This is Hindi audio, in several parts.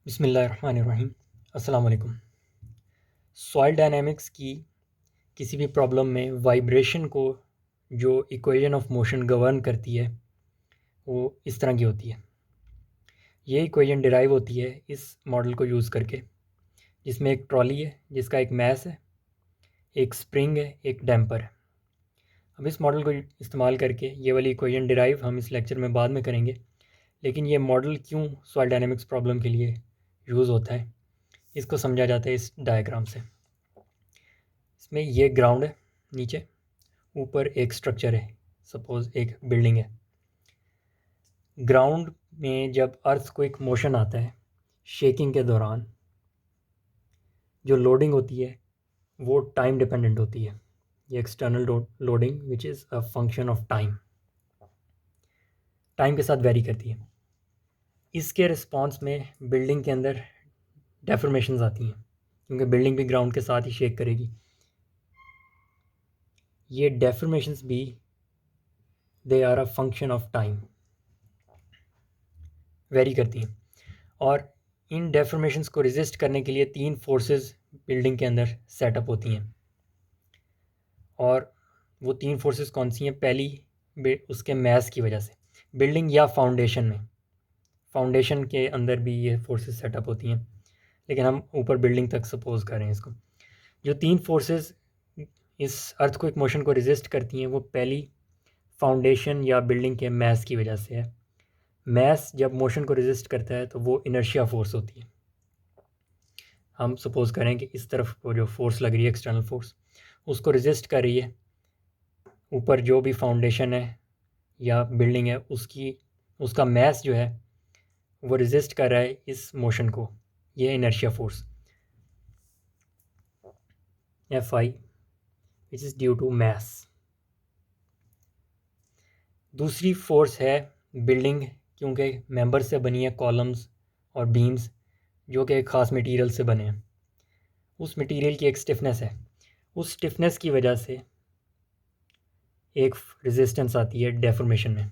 बिस्मिल्लाहिर्रहमानिर्रहीम। अस्सलाम वालेकुम। सॉइल डायनामिक्स की किसी भी प्रॉब्लम में वाइब्रेशन को जो इक्वेशन ऑफ मोशन गवर्न करती है वो इस तरह की होती है। ये इक्वेशन डिराइव होती है इस मॉडल को यूज़ करके, जिसमें एक ट्रॉली है जिसका एक मैस है, एक स्प्रिंग है, एक डैम्पर है। अब इस मॉडल को इस्तेमाल करके ये वाली इक्वेशन डिराइव हम इस लेक्चर में बाद में करेंगे, लेकिन ये मॉडल क्यों सॉइल डायनामिक्स प्रॉब्लम के लिए यूज़ होता है इसको समझा जाता है इस डायग्राम से। इसमें ये ग्राउंड है, नीचे ऊपर एक स्ट्रक्चर है, सपोज एक बिल्डिंग है। ग्राउंड में जब अर्थक्वेक मोशन आता है शेकिंग के दौरान, जो लोडिंग होती है वो टाइम डिपेंडेंट होती है। ये external loading which is a function of time के साथ वेरी करती है। इसके रिस्पॉन्स में बिल्डिंग के अंदर डेफॉर्मेशंस आती हैं, क्योंकि बिल्डिंग भी ग्राउंड के साथ ही शेक करेगी। ये डेफॉर्मेशंस भी they are a function of time, vary करती हैं। और इन डेफॉर्मेशंस को रेजिस्ट करने के लिए 3 फोर्सेस बिल्डिंग के अंदर सेटअप होती हैं। और वो 3 फोर्सेस कौन सी हैं? पहली उसके मैस की वजह से, बिल्डिंग या फाउंडेशन के अंदर भी ये फोर्सेस सेटअप होती हैं, लेकिन हम ऊपर बिल्डिंग तक सपोज करें इसको। जो 3 फोर्सेस इस अर्थक्वेक मोशन को रेजिस्ट करती हैं वो पहली फाउंडेशन या बिल्डिंग के मैस की वजह से है। मैस जब मोशन को रेजिस्ट करता है तो वो इनर्शिया फोर्स होती है। हम सपोज करें कि इस तरफ वो जो फोर्स लग रही है एक्सटर्नल फोर्स, उसको रेजिस्ट कर रही है ऊपर जो भी फाउंडेशन है या बिल्डिंग है, उसका मैस जो है वो रेजिस्ट कर रहा है इस मोशन को, ये inertia force Fi which is due to mass. दूसरी फोर्स है बिल्डिंग, क्योंकि मेंबर से बनी है कॉलम्स और बीम्स जो कि एक ख़ास मटेरियल से बने हैं। उस मटेरियल की एक स्टिफनेस है, उस स्टिफनेस की वजह से एक रेजिस्टेंस आती है डेफॉर्मेशन में।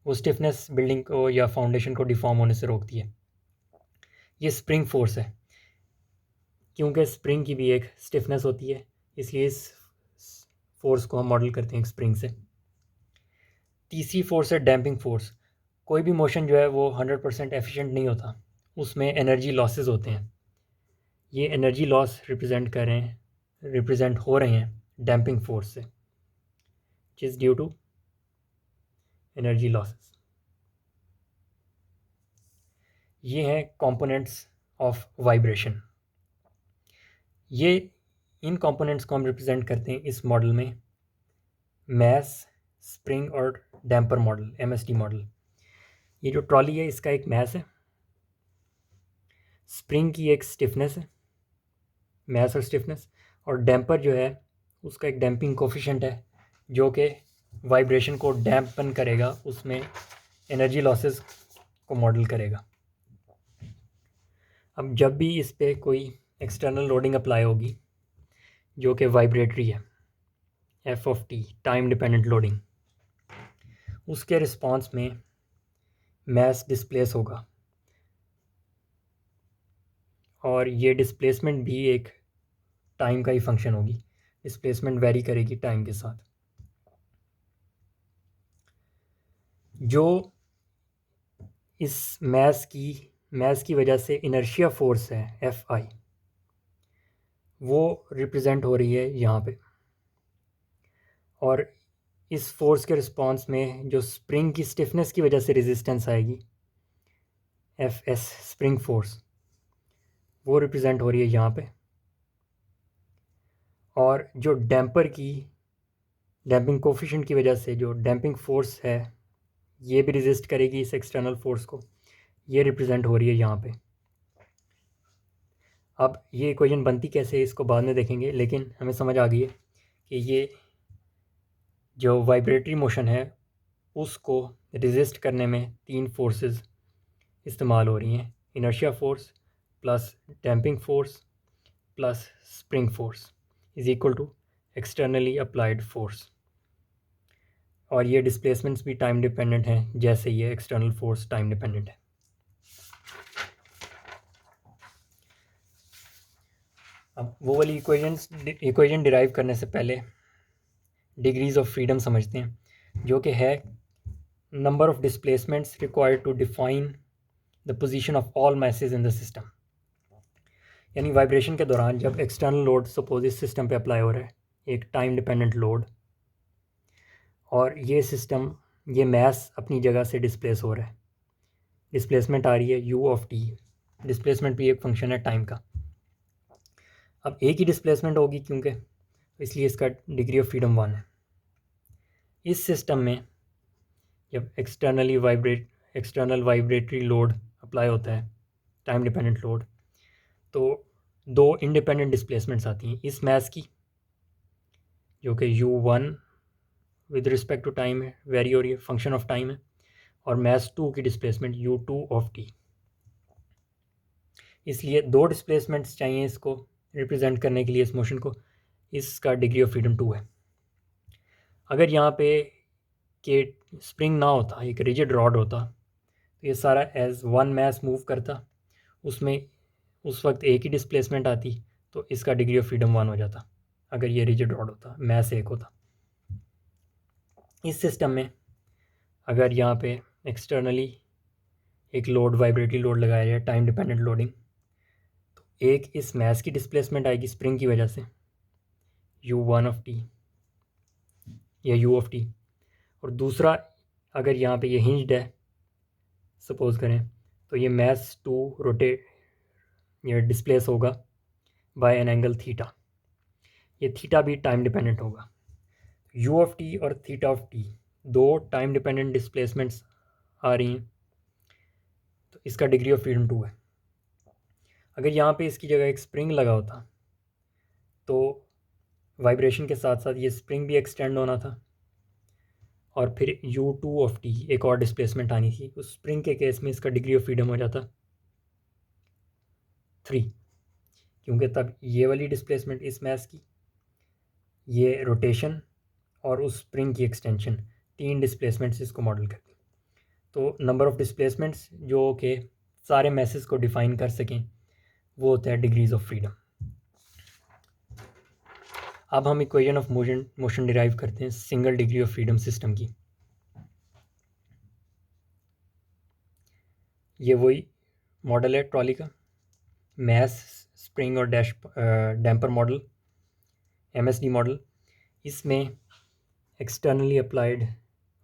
वो स्टिफनेस बिल्डिंग को या फाउंडेशन को डिफॉर्म होने से रोकती है। ये स्प्रिंग फोर्स है, क्योंकि स्प्रिंग की भी एक स्टिफनेस होती है, इसलिए इस फोर्स को हम मॉडल करते हैं स्प्रिंग से। तीसरी फोर्स है डैम्पिंग फोर्स। कोई भी मोशन जो है वो 100% एफिशिएंट नहीं होता, उसमें एनर्जी लॉसेस होते हैं। ये एनर्जी लॉस रिप्रेजेंट हो रहे हैं डैम्पिंग फोर्स से, which is due to energy losses. ये हैं कंपोनेंट्स ऑफ वाइब्रेशन। ये इन कंपोनेंट्स को हम रिप्रेजेंट करते हैं इस मॉडल में मैस, स्प्रिंग और डैम्पर मॉडल, MSD मॉडल। ये जो ट्रॉली है इसका एक मैस है, स्प्रिंग की एक स्टिफनेस है, मैस और स्टिफनेस, और डैम्पर जो है उसका एक डैम्पिंग कोफिशिएंट है जो कि वाइब्रेशन को डैम्पन करेगा, उसमें एनर्जी लॉसेस को मॉडल करेगा। अब जब भी इस पर कोई एक्सटर्नल लोडिंग अप्लाई होगी जो कि वाइब्रेटरी है, F(t) टाइम डिपेंडेंट लोडिंग, उसके रिस्पॉन्स में मैस डिस्प्लेस होगा, और ये डिस्प्लेसमेंट भी एक टाइम का ही फंक्शन होगी। डिस्प्लेसमेंट वेरी करेगी टाइम के साथ। जो इस मैस की वजह से इनर्शिया फोर्स है Fi, वो रिप्रेजेंट हो रही है यहाँ पे। और इस फोर्स के रिस्पॉन्स में जो स्प्रिंग की स्टिफनेस की वजह से रेजिस्टेंस आएगी Fs, स्प्रिंग फोर्स, वो रिप्रेजेंट हो रही है यहाँ पे। और जो डैम्पिंग कोफिशिएंट की वजह से जो डैम्पिंग फोर्स है ये भी रेजिस्ट करेगी इस एक्सटर्नल फोर्स को, ये रिप्रेजेंट हो रही है यहाँ पे। अब ये इक्वेशन बनती कैसे है इसको बाद में देखेंगे, लेकिन हमें समझ आ गई है कि ये जो वाइब्रेटरी मोशन है उसको रेजिस्ट करने में 3 फोर्सेस इस्तेमाल हो रही हैं, inertia force plus damping force plus spring force is equal to externally applied force. और ये डिस्प्लेसमेंट्स भी टाइम डिपेंडेंट हैं, जैसे ये एक्सटर्नल फोर्स टाइम डिपेंडेंट है। अब वो वाली इक्वेशन डिराइव करने से पहले डिग्रीज ऑफ फ्रीडम समझते हैं, जो कि है number of displacements required to define the position of all masses in the system. यानी वाइब्रेशन के दौरान जब एक्सटर्नल लोड सपोज इस सिस्टम पे अप्लाई हो रहा है, एक टाइम डिपेंडेंट लोड, और ये मैस अपनी जगह से डिस्प्लेस हो रहा है, डिस्प्लेसमेंट आ रही है u ऑफ t, डिस्प्लेसमेंट भी एक फंक्शन है टाइम का। अब एक ही डिस्प्लेसमेंट होगी क्योंकि, इसलिए इसका डिग्री ऑफ फ्रीडम 1 है। इस सिस्टम में जब एक्सटर्नल वाइब्रेटरी लोड अप्लाई होता है, टाइम डिपेंडेंट लोड, तो दो इंडिपेंडेंट डिस्प्लेसमेंट्स आती हैं इस मैस की, जो कि u1 with respect to time है, वेरी हो रही है, फंक्शन ऑफ टाइम है, और मैस 2 की डिस्प्लेसमेंट u2 ऑफ t। इसलिए दो डिस्प्लेसमेंट्स चाहिए इसको रिप्रेजेंट करने के लिए इस मोशन को। इसका डिग्री ऑफ फ्रीडम 2 है। अगर यहाँ पे के स्प्रिंग ना होता, एक रिजिड रॉड होता, तो ये सारा एज वन मैस मूव करता, उसमें उस वक्त एक ही डिस्प्लेसमेंट आती, तो इसका डिग्री ऑफ फ्रीडम 1 हो जाता अगर ये रिजिड रॉड होता, मैस एक होता। इस सिस्टम में अगर यहाँ पे एक्सटर्नली एक लोड, वाइब्रेटरी लोड लगाया जाए, टाइम डिपेंडेंट लोडिंग, तो एक इस मैस की डिस्प्लेसमेंट आएगी स्प्रिंग की वजह से u1 ऑफ t या u ऑफ t, और दूसरा अगर यहाँ पे ये हिंज्ड है सपोज करें, तो ये मैस 2 रोटेट या डिस्प्लेस होगा बाय एन एंगल थीटा। ये थीटा भी टाइम डिपेंडेंट होगा। u ऑफ t और थीटा ऑफ t दो टाइम डिपेंडेंट डिस्प्लेसमेंट्स आ रही हैं, तो इसका डिग्री ऑफ फ्रीडम 2 है। अगर यहाँ पे इसकी जगह एक स्प्रिंग लगा होता, तो वाइब्रेशन के साथ साथ ये स्प्रिंग भी एक्सटेंड होना था, और फिर u2 ऑफ t एक और डिस्प्लेसमेंट आनी थी। उस स्प्रिंग के केस में इसका डिग्री ऑफ फ्रीडम हो जाता 3, क्योंकि तब ये वाली डिस्प्लेसमेंट इस मैस की, ये रोटेशन और उस स्प्रिंग की एक्सटेंशन, 3 डिस्प्लेसमेंट्स इसको मॉडल करती। तो नंबर ऑफ डिस्प्लेसमेंट्स जो कि सारे मैसेज को डिफाइन कर सकें, वो होता है डिग्रीज ऑफ फ्रीडम। अब हम इक्वेशन ऑफ मोशन डिराइव करते हैं single degree of freedom system की। ये वही मॉडल है ट्रॉली का, मैस, स्प्रिंग और डैम्पर मॉडल, MSD मॉडल। इसमें एक्सटर्नली अप्लाइड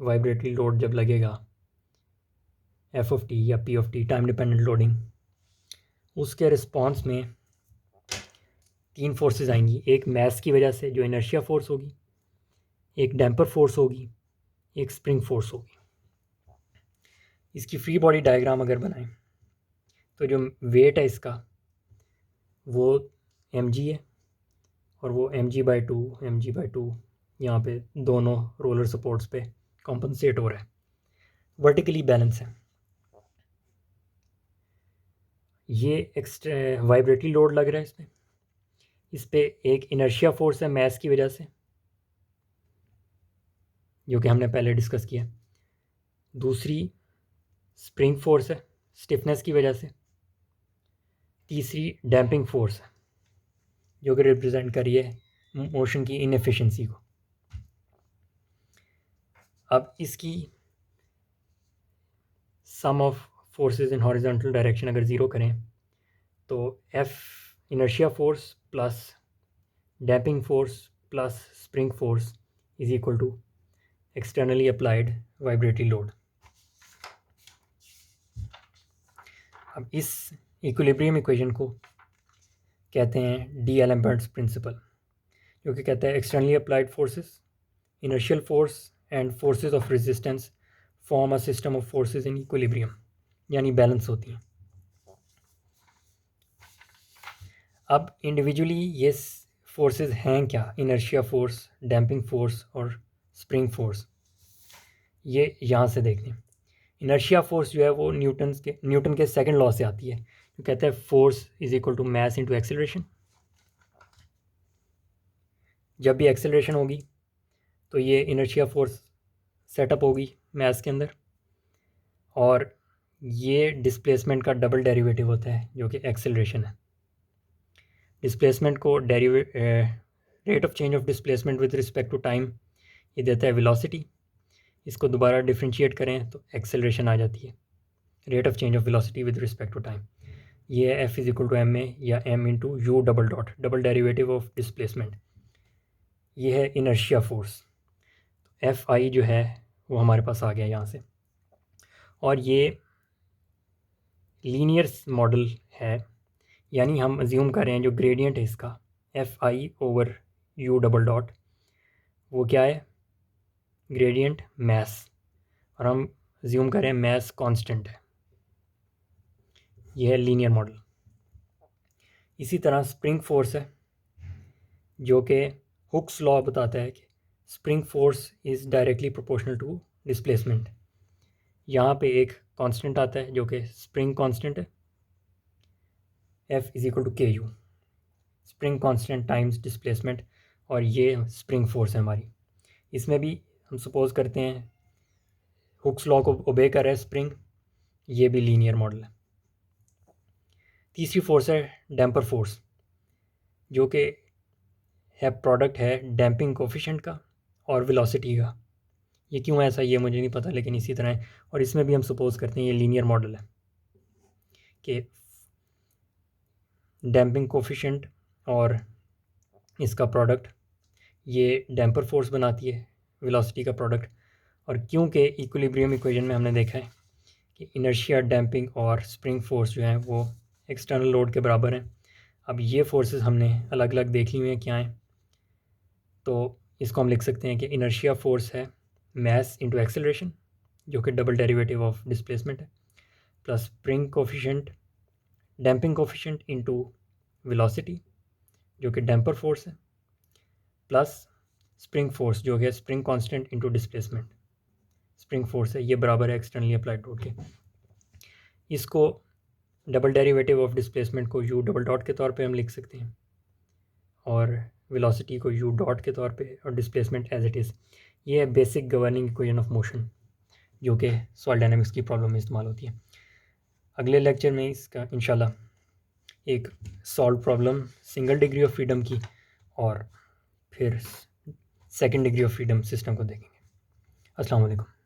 वाइब्रेटरी लोड जब लगेगा, F ऑफ टी या P of T, time dependent loading, उसके रिस्पॉन्स में 3 फोर्सेस आएंगी। एक मैस की वजह से जो इनर्शिया फोर्स होगी, एक डैम्पर फोर्स होगी, एक स्प्रिंग फोर्स होगी। इसकी फ्री बॉडी डायग्राम अगर बनाएं, तो जो वेट है इसका वो mg है, और वो mg/2 यहाँ पे दोनों रोलर सपोर्ट्स पे कॉम्पनसेट हो रहा है, वर्टिकली बैलेंस है। ये वाइब्रेटरी लोड लग रहा है इस पे एक इनर्शिया फोर्स है मैस की वजह से, जो कि हमने पहले डिस्कस किया। दूसरी स्प्रिंग फोर्स है स्टिफनेस की वजह से। तीसरी डैम्पिंग फोर्स है, जो कि रिप्रेजेंट कर रही है मोशन की इनएफिशिएंसी को। अब इसकी sum of forces in horizontal direction अगर ज़ीरो करें, तो F inertia force plus damping force plus spring force is equal to externally applied vibratory load. अब इस इक्विलिब्रियम इक्वेशन को कहते हैं डी-एलेम्बर्ट्स प्रिंसिपल, जो कि कहता है externally applied forces, inertial force and forces of resistance form a system of forces in equilibrium, यानी बैलेंस होती हैं। अब इंडिविजुअली ये फोर्सेस हैं क्या, इनर्शिया फोर्स, डैम्पिंग फोर्स और स्प्रिंग फोर्स, ये यहाँ से देख लें। इनर्शिया फोर्स जो है वो न्यूटन के सेकंड लॉ से आती है, जो कहता है force is equal to mass into acceleration. जब भी एक्सेलरेशन होगी तो ये इनर्शिया फोर्स सेटअप होगी मैस के अंदर, और ये डिस्प्लेसमेंट का डबल डेरिवेटिव होता है जो कि एक्सेलरेशन है। डिस्प्लेसमेंट को rate of change of displacement with respect to time ये देता है वेलोसिटी। इसको दोबारा डिफ्रेंशिएट करें तो एक्सेलरेशन आ जाती है, rate of change of velocity with respect to time. ये है F is equal to M A या m into u double dot, double derivative of displacement. ये है इनर्शिया फोर्स। एफ आई जो है वो हमारे पास आ गया यहाँ से, और ये लीनियर मॉडल है, यानी हम अज्यूम कर रहे हैं जो ग्रेडियंट है इसका F I over you double dot, वो क्या है, ग्रेडियंट मैस, और हम अज्यूम कर रहे हैं मैस कांस्टेंट है। ये है लीनियर मॉडल। इसी तरह स्प्रिंग फोर्स है, जो कि हुक्स लॉ बताता है कि spring force is directly proportional to displacement. यहाँ पे एक कांस्टेंट आता है जो कि स्प्रिंग कांस्टेंट है, F is equal to K u, spring constant times displacement, और ये स्प्रिंग फोर्स है हमारी। इसमें भी हम सपोज करते हैं हुक्स लॉ को ओबे कर रहा है स्प्रिंग, ये भी लीनियर मॉडल है। तीसरी फोर्स है डैम्पर फोर्स, जो कि है प्रोडक्ट है डैम्पिंग कोफिशिएंट का और वेलोसिटी का। ये क्यों ऐसा ये मुझे नहीं पता, लेकिन इसी तरह है। और इसमें भी हम सपोज करते हैं ये लीनियर मॉडल है कि डैम्पिंग कोफिशिएंट और इसका प्रोडक्ट ये डैम्पर फोर्स बनाती है, वेलोसिटी का प्रोडक्ट। और क्योंकि इक्विलिब्रियम इक्वेशन में हमने देखा है कि इनर्शिया, डैम्पिंग और स्प्रिंग फोर्स जो हैं वो एक्सटर्नल लोड के बराबर हैं। अब ये फोर्सेस हमने अलग अलग देख ली हुई हैं क्या हैं, तो इसको हम लिख सकते हैं कि इनर्शिया फोर्स है मैस इंटू एक्सेलरेशन, जो कि डबल डेरिवेटिव ऑफ डिस्प्लेसमेंट है, plus spring coefficient, damping coefficient into velocity, जो कि डैम्पर फोर्स है, प्लस स्प्रिंग फोर्स जो है spring constant into displacement, spring force है, ये बराबर है एक्सटर्नली अप्लाइड लोड के। इसको डबल डेरिवेटिव ऑफ डिस्प्लेसमेंट को यू डबल डॉट के तौर पे हम लिख सकते हैं, और वेलोसिटी को यू डॉट के तौर पे, और डिस्प्लेसमेंट एज इट इज़। ये है basic governing equation of motion, जो कि सॉलिड डायनामिक्स की प्रॉब्लम में इस्तेमाल होती है। अगले लेक्चर में इसका इंशाल्लाह एक solve problem single degree of freedom की और फिर second degree of freedom system को देखेंगे। अस्सलाम वालेकुम।